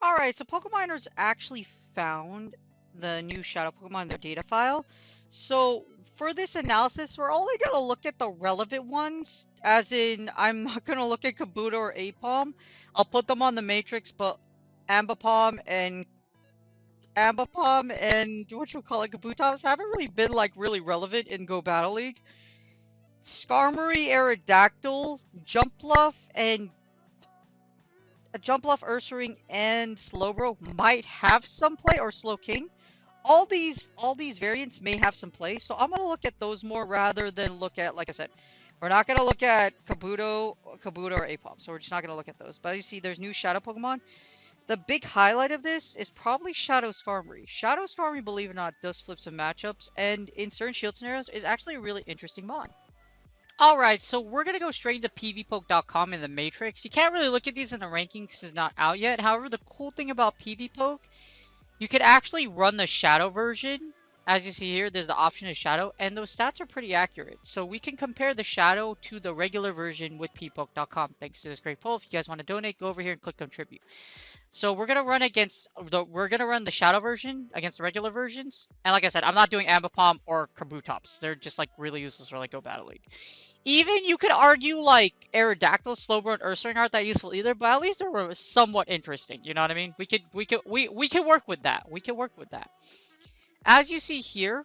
Alright, so Pokeminers actually found the new Shadow Pokemon in their data file. So for this analysis, we're only going to look at the relevant ones, as in, I'm not going to look at Kabuto or Apom. I'll put them on the Matrix, but Ambipom and whatchamacallit, Kabutops haven't really been, like, really relevant in Go Battle League. SKARMORY, Aerodactyl, Jumpluff, Ursaring, and Slowbro might have some play, or Slowking. All these variants may have some play, so I'm gonna look at those more rather than look at, like I said, we're not gonna look at Kabuto or Apom, so we're just not gonna look at those. But as you see, there's new Shadow Pokemon. The big highlight of this is probably Shadow SKARMORY. Shadow SKARMORY, believe it or not, does flip some matchups, and in certain shield scenarios is actually a really interesting mod. Alright, so we're going to go straight into pvpoke.com in the Matrix. You can't really look at these in the rankings because it's not out yet. However, the cool thing about pvpoke, you could actually run the Shadow version. As you see here, there's the option of Shadow, and those stats are pretty accurate. So we can compare the Shadow to the regular version with pvpoke.com. Thanks to this great poll. If you guys want to donate, go over here and click contribute. So we're gonna run the Shadow version against the regular versions. And like I said, I'm not doing Ambipom or Kabutops. They're just like really useless for like Go Battle League. Even you could argue like Aerodactyl, Slowbro, and Ursaring aren't that useful either, but at least they were somewhat interesting. You know what I mean? We can work with that. We can work with that. As you see here,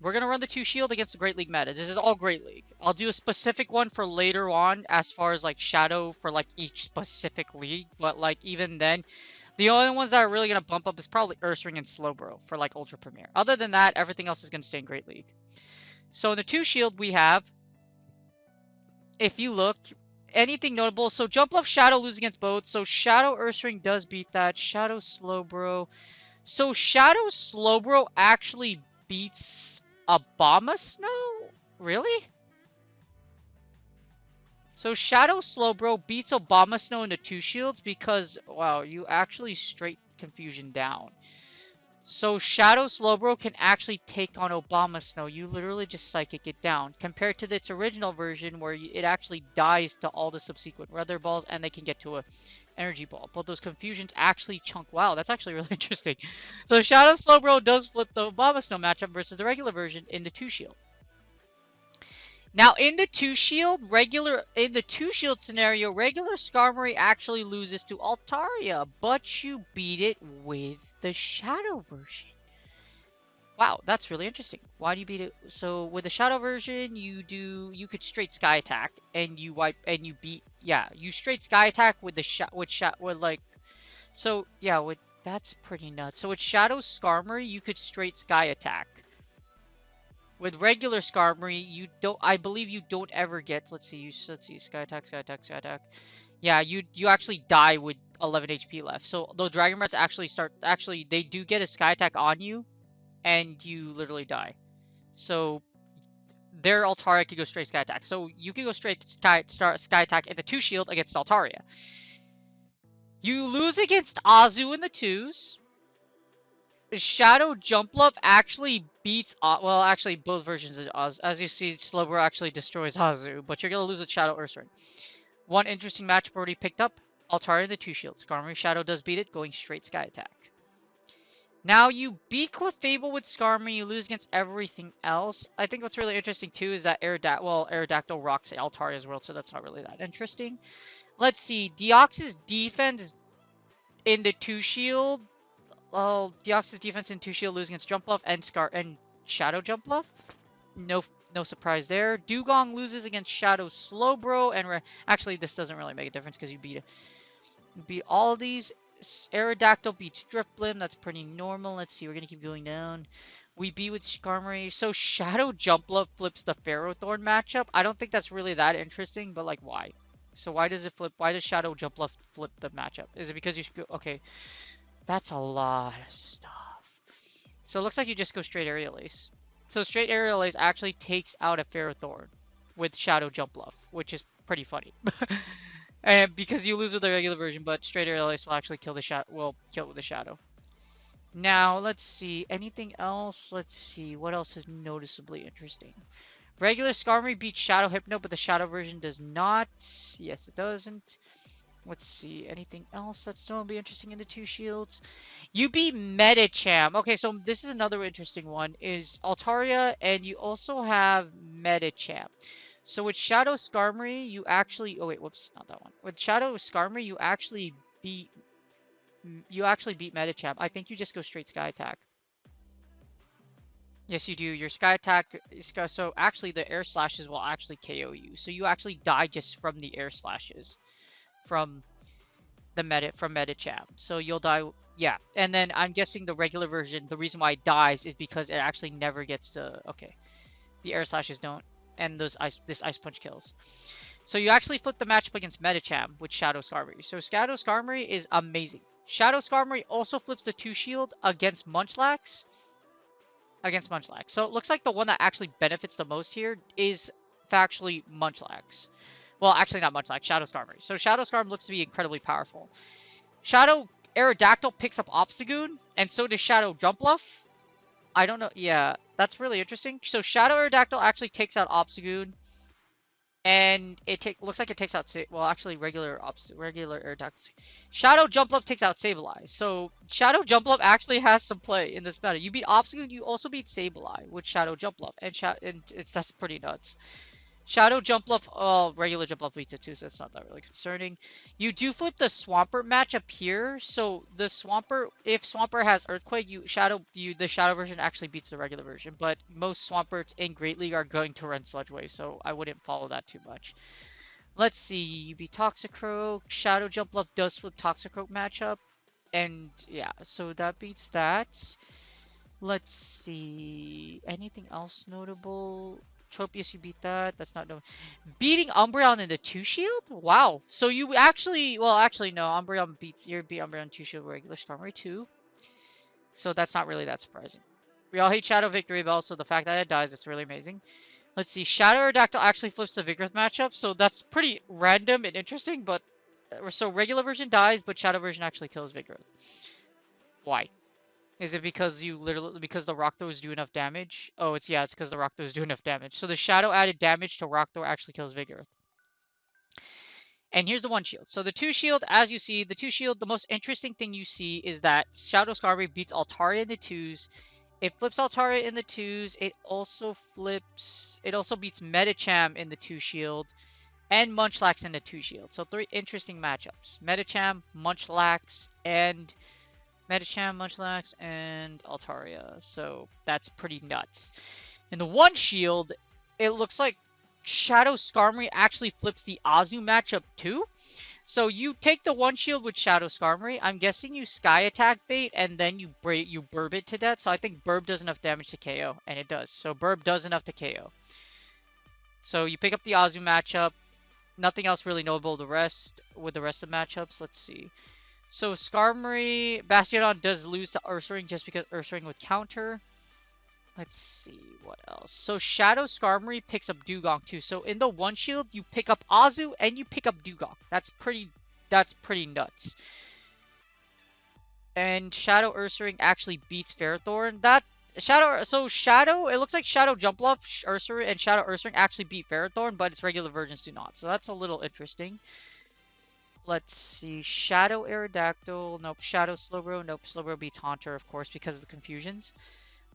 we're going to run the 2 shield against the Great League meta. This is all Great League. I'll do a specific one for later on as far as like Shadow for like each specific league. But like even then, the only ones that are really going to bump up is probably Ursaring and Slowbro for like Ultra Premier. Other than that, everything else is going to stay in Great League. So in the 2 shield we have, if you look, anything notable. So Jumpluff, Shadow lose against both. So Shadow Ursaring does beat that. Shadow Slowbro. So Shadow Slowbro actually beats Abomasnow? Really? So Shadow Slowbro beats Abomasnow into 2 shields because, wow, you actually straight Confusion down. So Shadow Slowbro can actually take on Abomasnow. You literally just Psychic it down. Compared to its original version where it actually dies to all the subsequent Weather Balls and they can get to a Energy Ball. But those Confusions actually chunk. Wow, that's actually really interesting. So Shadow Slowbro does flip the Abomasnow matchup versus the regular version in the 2 shield. Now in the 2 shield scenario, regular SKARMORY actually loses to Altaria, but you beat it with the Shadow version. Wow, that's really interesting. Why do you beat it? So with the Shadow version, you could straight Sky Attack and you straight Sky Attack with that's pretty nuts. So with Shadow SKARMORY, you could straight Sky Attack. With regular SKARMORY, I believe you don't ever get, let's see, Sky Attack. Yeah, you actually die with 11 HP left. So the Dragon Breaths actually they do get a Sky Attack on you, and you literally die. So their Altaria could go straight Sky Attack. So you can go straight Sky Attack in the 2 shield against Altaria. You lose against Azu in the 2s. Shadow Jumpluff actually beats, well, actually both versions of Azu. As you see, Slowbro actually destroys Azu, but you're going to lose with Shadow Ursaring. One interesting matchup already picked up, Altaria in the 2 shield. SKARMORY Shadow does beat it, going straight Sky Attack. Now you beat Clefable with SKARMORY, you lose against everything else. I think what's really interesting too is that Aerodactyl rocks Altaria's world, so that's not really that interesting. Let's see, Deoxys defense in the 2 shield. Well, Deoxys defense in 2 shield losing against Jumpluff and Shadow Jumpluff. No surprise there. Dugong loses against Shadow Slowbro, and actually this doesn't really make a difference because you beat all of these. Aerodactyl beats Drifblim. That's pretty normal. Let's see. We're gonna keep going down. We beat with SKARMORY. So Shadow Jumpluff flips the Ferrothorn matchup. I don't think that's really that interesting, but like why? So why does it flip? Why does Shadow Jumpluff flip the matchup? Is it because you should go? Okay, that's a lot of stuff. So it looks like you just go straight Aerial Ace. So straight Aerial Ace actually takes out a Ferrothorn with Shadow Jumpluff, which is pretty funny. And because you lose with the regular version, but straight Aerial Ace will actually kill the shadow. Will kill it with the Shadow. Now let's see anything else. Let's see what else is noticeably interesting. Regular Skarmory beats Shadow Hypno, but the Shadow version does not. Yes, it doesn't. Let's see anything else that's notably interesting in the two shields. You beat Medicham. Okay, so this is another interesting one. Is Altaria, and you also have Medicham. So with Shadow Skarmory, you actually. Oh wait, whoops, not that one. With Shadow Skarmory, you actually beat. You actually beat Medicham. I think you just go straight Sky Attack. Yes, you do. Your Sky Attack. So actually, the Air Slashes will actually KO you. So you actually die just from the Air Slashes, from the Medicham. So you'll die. Yeah, and then I'm guessing the regular version. The reason why it dies is because it actually never gets to. Okay, the Air Slashes don't, and this Ice Punch kills. So you actually flip the matchup against Medicham with Shadow Skarmory. So Shadow Skarmory is amazing. Shadow Skarmory also flips the 2-shield against Munchlax. So it looks like the one that actually benefits the most here is factually Munchlax. Well, actually not Munchlax, Shadow Skarmory. So Shadow Skarmory looks to be incredibly powerful. Shadow Aerodactyl picks up Obstagoon, and so does Shadow Jumpluff. I don't know. Yeah, that's really interesting. So Shadow Aerodactyl actually takes out Obstagoon. And it looks like it takes out, well, actually regular Aerodactyl. Shadow Jumpluff takes out Sableye. So Shadow Jumpluff actually has some play in this meta. You beat Obstagoon, you also beat Sableye with Shadow Jumpluff, and that's pretty nuts. Shadow Jumpluff, regular Jumpluff beats it too, so it's not that really concerning. You do flip the Swampert matchup here, so the Swampert, if Swampert has Earthquake, the Shadow version actually beats the regular version, but most Swamperts in Great League are going to run Sludge Wave, so I wouldn't follow that too much. Let's see, you beat Toxicroak, Shadow Jumpluff does flip Toxicroak matchup, and yeah, so that beats that. Let's see, anything else notable? Tropius, you beat that. That's not known. Beating Umbreon in the 2-shield? Wow. So you actually, well, actually no. Umbreon beat Umbreon 2-shield regular Skarmory too. So that's not really that surprising. We all hate Shadow Victory Bell, so the fact that it dies, it's really amazing. Let's see. Shadow Aerodactyl actually flips the Vigoroth matchup, so that's pretty random and interesting. But so regular version dies, but Shadow version actually kills Vigoroth. Why? Is it because because the Rock Throws do enough damage? Oh, it's because the Rock Throws do enough damage. So the Shadow added damage to Rock Throw actually kills Vigoroth. And here's the 1-shield. So the 2-shield, as you see, the most interesting thing you see is that Shadow Skarmory beats Altaria in the 2s. It flips Altaria in the 2s. It also beats Medicham in the 2-shield. And Munchlax in the 2-shield. So 3 interesting matchups. Medicham, Munchlax, and Altaria. So that's pretty nuts. In the 1-shield, it looks like Shadow Skarmory actually flips the Azu matchup too. So you take the 1-shield with Shadow Skarmory. I'm guessing you Sky Attack bait and then you burb it to death. So I think burb does enough damage to KO, and it does. So burb does enough to KO. So you pick up the Azu matchup. Nothing else really notable with the rest of matchups. Let's see. So Skarmory, Bastiodon does lose to Ursaring just because Ursaring would counter. Let's see what else. So Shadow Skarmory picks up Dugong too. So in the 1-shield, you pick up Azu and you pick up Dugong. That's pretty nuts. And Shadow Ursaring actually beats Ferrothorn. It looks like Shadow Jumpluff, Ursaring, and Shadow Ursaring actually beat Ferrothorn, but its regular versions do not. So that's a little interesting. Let's see. Shadow Aerodactyl. Nope. Shadow Slowbro. Nope. Slowbro beats Haunter, of course, because of the confusions.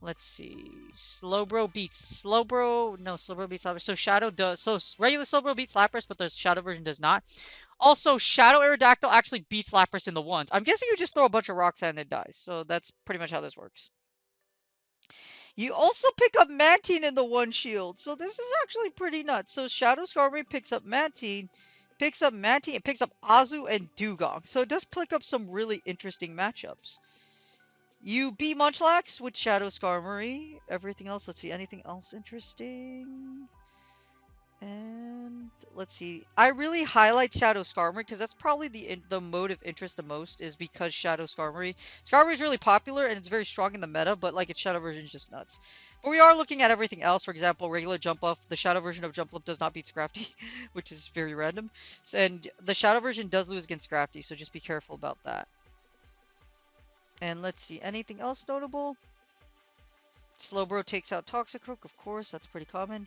Let's see. Slowbro beats Slowbro. No, Slowbro beats Lapras. So Shadow does. So regular Slowbro beats Lapras, but the Shadow version does not. Also, Shadow Aerodactyl actually beats Lapras in the 1s. I'm guessing you just throw a bunch of rocks at it and it dies. So that's pretty much how this works. You also pick up Mantine in the 1-shield. So this is actually pretty nuts. So Shadow Skarmory picks up Mantine. It picks up Azu and Dugong. So it does pick up some really interesting matchups. You beat Munchlax with Shadow Skarmory. Everything else, let's see, anything else interesting? And let's see. I really highlight Shadow Skarmory because that's probably the mode of interest the most is because Shadow Skarmory. Skarmory is really popular and it's very strong in the meta, but like its Shadow version is just nuts. But we are looking at everything else. For example, regular Jumpluff. The Shadow version of Jumpluff does not beat Scrafty, which is very random. And the Shadow version does lose against Scrafty, so just be careful about that. And let's see. Anything else notable? Slowbro takes out Toxicroak, of course. That's pretty common.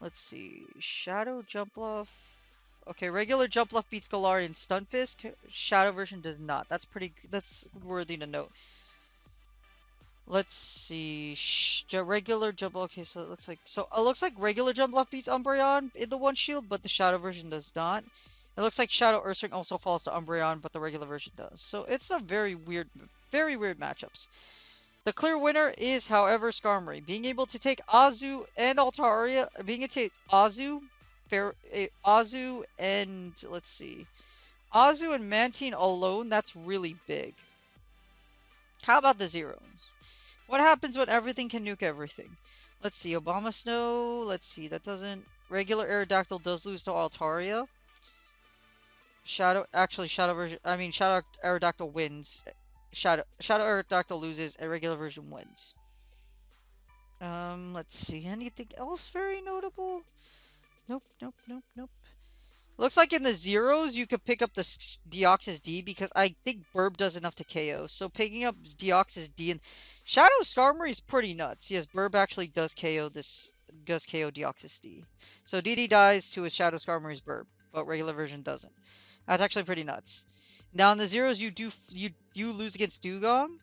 Let's see. Shadow Jumpluff. Okay, regular Jumpluff beats Galarian Stunfisk. Shadow version does not. That's worthy to note. Let's see. Regular Jumpluff. Okay, so it looks like regular Jumpluff beats Umbreon in the one shield, but the Shadow version does not. It looks like Shadow Ursaring also falls to Umbreon, but the regular version does. So it's a very weird matchups. The clear winner is, however, Skarmory. Being able to take Azu and Altaria, being able to take Azu, and let's see, Azu and Mantine alone, that's really big. How about the Zeros? What happens when everything can nuke everything? Let's see, Obama Snow, let's see, that doesn't, regular Aerodactyl does lose to Altaria. Shadow Aerodactyl wins. Shadow Aerodactyl loses, a regular version wins. Let's see, anything else very notable? Nope. Looks like in the Zeros, you could pick up the Deoxys D because I think Burb does enough to KO. So picking up Deoxys D and Shadow Skarmory is pretty nuts. Yes, Burb actually does KO Deoxys D. So DD dies to his Shadow Skarmory's Burb, but regular version doesn't. That's actually pretty nuts. Now in the Zeros, you lose against Dugong.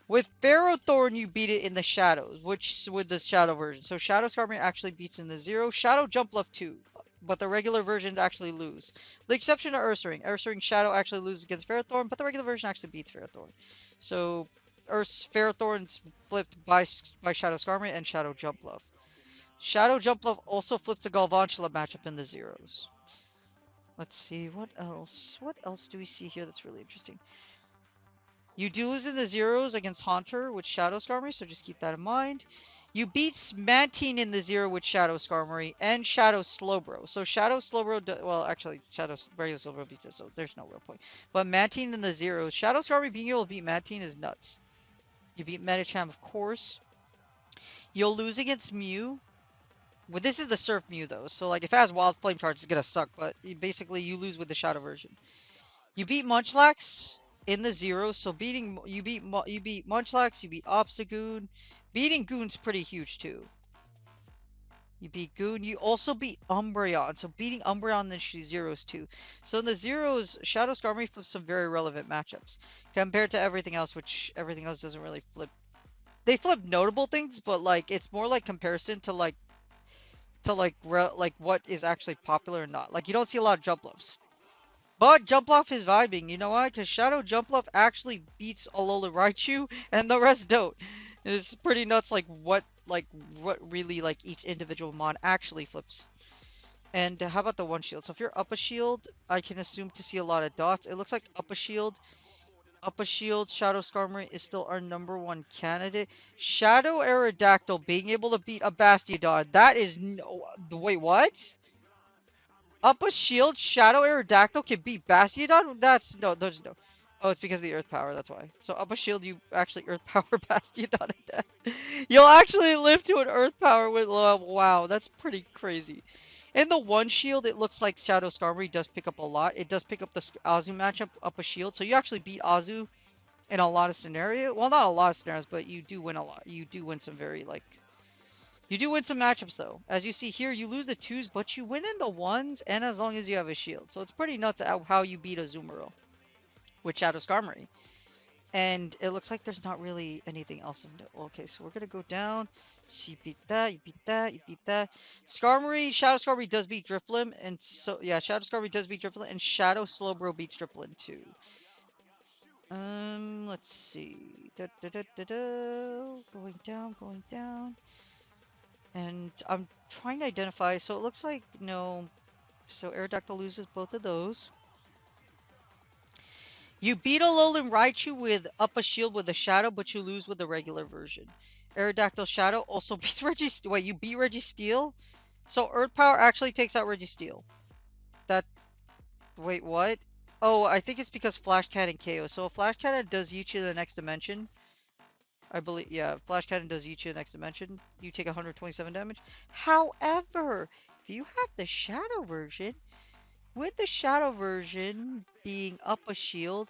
With Ferrothorn, you beat it in the Shadows, which with the Shadow version. So Shadow Skarmory actually beats in the Zero. Shadow Jumpluff too, but the regular versions actually lose. The exception of Ursaring. Ursaring Shadow actually loses against Ferrothorn, but the regular version actually beats Ferrothorn. So Ferrothorn's flipped by Shadow Skarmory and Shadow Jumpluff. Shadow Jumpluff also flips the Galvantula matchup in the Zeros. Let's see, what else? What else do we see here that's really interesting? You do lose in the Zeros against Haunter with Shadow Skarmory, so just keep that in mind. You beat Mantine in the Zero with Shadow Skarmory and Shadow Slowbro. So Shadow Slowbro, well, actually, regular Slowbro beats it, so there's no real point. But Mantine in the Zeros, Shadow Skarmory being able to beat Mantine is nuts. You beat Medicham, of course. You'll lose against Mew. Well, this is the Surf Mew, though. So, like, if it has Wild Flame Charge, it's gonna suck. But basically, you lose with the Shadow version. You beat Munchlax in the Zero. So, you beat Munchlax. You beat Obstagoon. Beating Goon's pretty huge too. You beat Goon. You also beat Umbreon. So, beating Umbreon in the Zeros too. So, in the Zeros, Shadow Skarmory flips some very relevant matchups compared to everything else, which everything else doesn't really flip. They flip notable things, but like it's more like comparison to like what is actually popular or not. Like you don't see a lot of Jumpluffs. But Jumpluff is vibing, you know why? Because Shadow Jumpluff actually beats Alola Raichu and the rest don't. It's pretty nuts what really like each individual mon actually flips. And how about the one shield? So if you're up a shield, I can assume to see a lot of dots. It looks like up a shield, Shadow Skarmory is still our #1 candidate. Shadow Aerodactyl being able to beat a Bastiodon. That is no... Wait, what? Up a shield, Shadow Aerodactyl can beat Bastiodon? That's... No, there's no... Oh, it's because of the Earth Power, that's why. So up a shield, you actually Earth Power Bastiodon to death. You'll actually live to an Earth Power with... Wow, that's pretty crazy. In the one shield, it looks like Shadow Skarmory does pick up a lot. It does pick up the Azu matchup up a shield. So you actually beat Azu in a lot of scenarios. Well, not a lot of scenarios, but you do win a lot. You do win some you do win some matchups, though. As you see here, you lose the 2s, but you win in the 1s, and as long as you have a shield. So it's pretty nuts how you beat Azumarill with Shadow Skarmory. And it looks like there's not really anything else. Okay, so we're going to go down. So you beat that, you beat that, you beat that. Shadow Skarmory does beat Drifblim. And so, yeah, Shadow Skarmory does beat Drifblim. And Shadow Slowbro beats Drifblim too. Let's see. Going down. And I'm trying to identify. So it looks like, no. So Aerodactyl loses both of those. You beat Alolan Raichu with up a shield with a Shadow, but you lose with the regular version. Aerodactyl Shadow also beats Registeel. Wait, you beat Registeel? So Earth Power actually takes out Registeel. That, wait, what? Oh, I think it's because Flash Cannon KO. So if Flash Cannon does eat you to the next dimension, I believe, yeah, Flash Cannon does eat you to the next dimension, you take 127 damage. However, if you have the Shadow version, with the Shadow version being up a shield,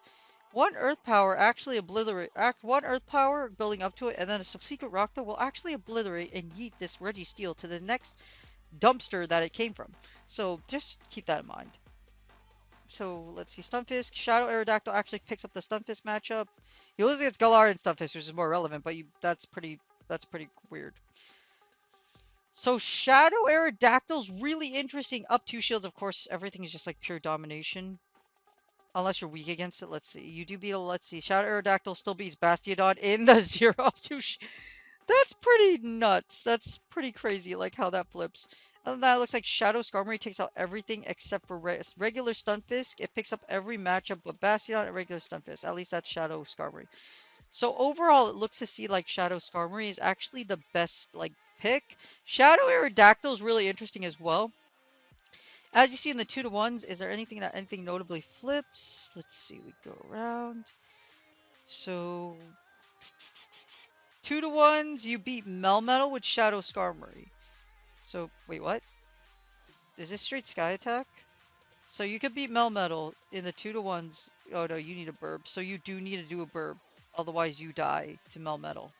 one Earth Power actually one Earth Power building up to it, and then a subsequent Rock Throw will actually obliterate and yeet this Registeel to the next dumpster that it came from. So just keep that in mind. So let's see, Stunfisk, Shadow Aerodactyl actually picks up the Stunfisk matchup. You lose against Galar and Stunfisk, which is more relevant, but that's pretty weird. So Shadow Aerodactyl's really interesting. Up 2 shields, of course, everything is just like pure domination. Unless you're weak against it, let's see. You do beat let's see. Shadow Aerodactyl still beats Bastiodon in the 0 up 2 That's pretty nuts. That's pretty crazy, like how that flips. Other than that, it looks like Shadow Skarmory takes out everything except for regular Stunfisk. It picks up every matchup but Bastiodon and regular Stunfisk. At least that's Shadow Skarmory. So overall, it looks to see like Shadow Skarmory is actually the best like pick. Shadow Aerodactyl is really interesting as well. As you see in the 2-to-1s, is there anything notably flips? Let's see, we go around. So 2-to-1s, you beat Melmetal with Shadow Skarmory. So, wait, what? Is this straight Sky Attack? So you could beat Melmetal in the 2-to-1s. Oh no, you need a burb. So you do need to do a burb. Otherwise you die to Melmetal.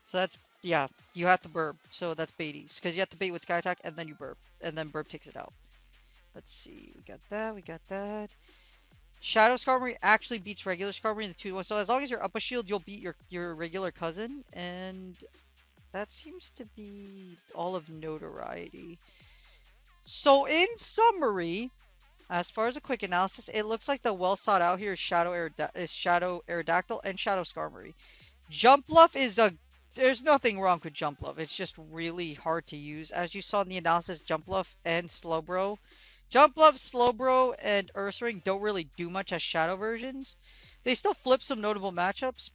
So that's, yeah, you have to burb. So that's baities. Because you have to bait with Sky Attack and then you burb. And then burb takes it out. Let's see, we got that. Shadow Skarmory actually beats regular Skarmory in the 2-to-1. So as long as you're up a shield, you'll beat your regular cousin. And that seems to be all of notoriety. So in summary, as far as a quick analysis, it looks like the well sought out here is Shadow Aerodactyl and Shadow Skarmory. Jumpluff is there's nothing wrong with Jumpluff. It's just really hard to use. As you saw in the analysis, Jumpluff and Slowbro. Jumpluff, Slowbro, and Ursaring don't really do much as Shadow versions. They still flip some notable matchups,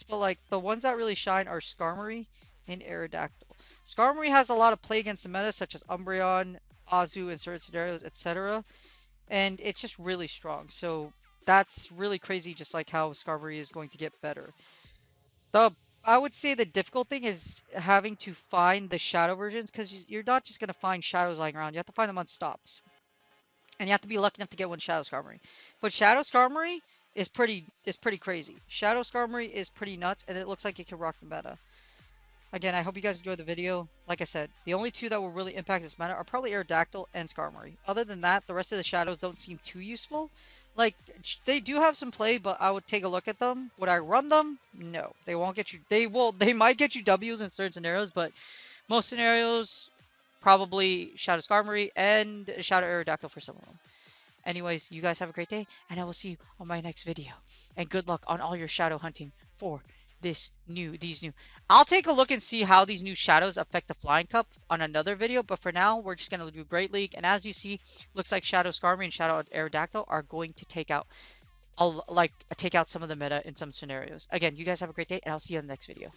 but like the ones that really shine are Skarmory and Aerodactyl. Skarmory has a lot of play against the meta, such as Umbreon, Azu in certain scenarios, etc. And it's just really strong. So that's really crazy, just like how Skarmory is going to get better. I would say the difficult thing is having to find the Shadow versions, because you're not just going to find Shadows lying around. You have to find them on stops. And you have to be lucky enough to get one Shadow Skarmory. But Shadow Skarmory is pretty crazy. Shadow Skarmory is pretty nuts, and it looks like it can rock the meta. Again, I hope you guys enjoyed the video. Like I said, the only two that will really impact this meta are probably Aerodactyl and Skarmory. Other than that, the rest of the Shadows don't seem too useful. Like, they do have some play, but I would take a look at them. Would I run them? No. They won't get you... They might get you W's in certain scenarios, but most scenarios, probably Shadow Skarmory and Shadow Aerodactyl for some of them. Anyways, you guys have a great day, and I will see you on my next video. And good luck on all your shadow hunting for these new. I'll take a look and see how these new shadows affect the Flying Cup on another video, but for now, we're just going to do Great League. And as you see, looks like Shadow Skarmory and Shadow Aerodactyl are going to take out some of the meta in some scenarios. Again, you guys have a great day, and I'll see you in the next video.